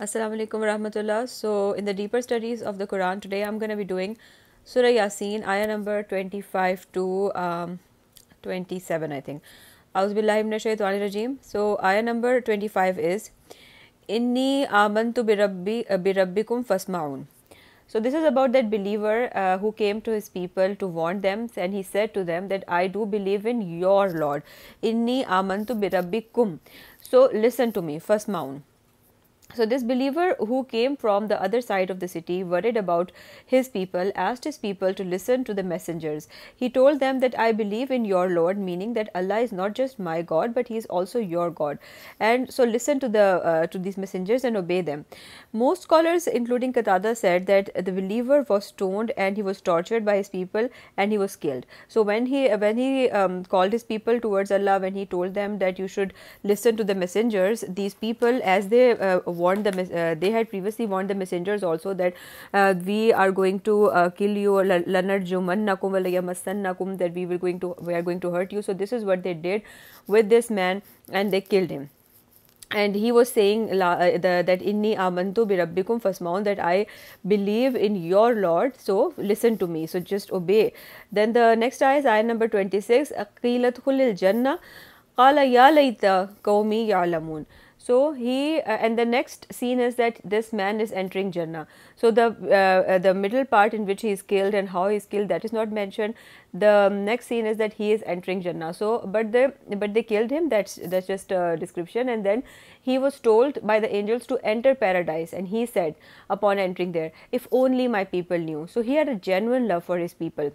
Assalamu alaikum warahmatullah. So, in the deeper studies of the Quran, today I'm going to be doing Surah Yasin, ayah number 25 to 27, I think. Auzubillahi minash shaitanir rajim. So, ayah number 25 is Inni amantu birabbikum fasma'un. So, this is about that believer who came to his people to warn them, and he said to them that I do believe in your Lord. Inni amantu birabbikum. So, listen to me, fasma'un. So, this believer who came from the other side of the city, worried about his people, asked his people to listen to the messengers. He told them that I believe in your Lord, meaning that Allah is not just my God, but He is also your God. And so, listen to these messengers and obey them. Most scholars, including Qatada, said that the believer was stoned and he was tortured by his people and he was killed. So, when he called his people towards Allah, when he told them that you should listen to the messengers, these people, as they warned they had previously warned the messengers also that we are going to kill you, lanarjumannakum walayamassannakum, that we are going to hurt you. So this is what they did with this man, and they killed him. And he was saying that inni amantu bi rabbikum fasmaun, that I believe in your Lord, so listen to me, so just obey. Then the next ayah is ayah number 26, aqilat khulil jannah qala ya layta qawmi ya'lamun. So he and the next scene is that this man is entering Jannah. So the middle part in which he is killed and how he is killed, that is not mentioned. The next scene is that he is entering Jannah. So but they killed him. That's just a description. And then he was told by the angels to enter paradise, and he said upon entering there, if only my people knew. So he had a genuine love for his people.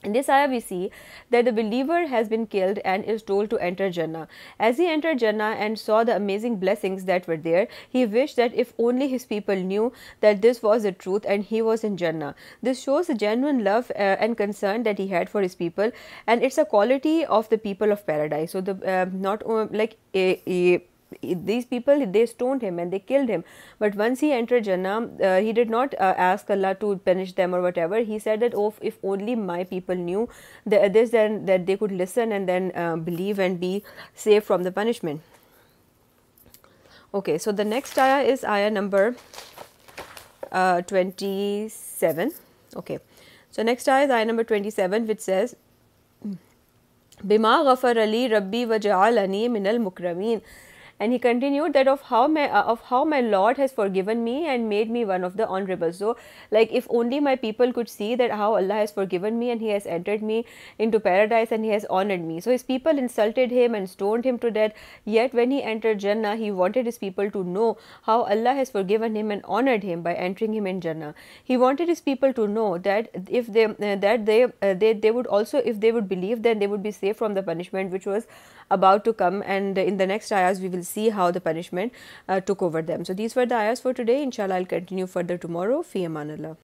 In this ayah, we see that the believer has been killed and is told to enter Jannah. As he entered Jannah and saw the amazing blessings that were there, he wished that if only his people knew that this was the truth and he was in Jannah. This shows the genuine love and concern that he had for his people, and it's a quality of the people of paradise. So the not like these people, they stoned him and they killed him, but once he entered Jannah, he did not ask Allah to punish them or whatever. He said that, oh, if only my people knew this, then that they could listen and then believe and be safe from the punishment. Okay, so the next ayah is ayah number 27. Okay, so next ayah is ayah number 27, which says bima ghafar ali rabbi wa ja'alani minal mukrameen. And he continued that of how my Lord has forgiven me and made me one of the honorable. So, like, if only my people could see that how Allah has forgiven me and He has entered me into paradise and He has honored me. So his people insulted him and stoned him to death. Yet when he entered Jannah, he wanted his people to know how Allah has forgiven him and honored him by entering him in Jannah. He wanted his people to know that if they would also, if they would believe, then they would be safe from the punishment which was about to come. And in the next ayahs, we will see how the punishment took over them. So these were the ayahs for today. Inshallah, I'll continue further tomorrow. Fi amanallah.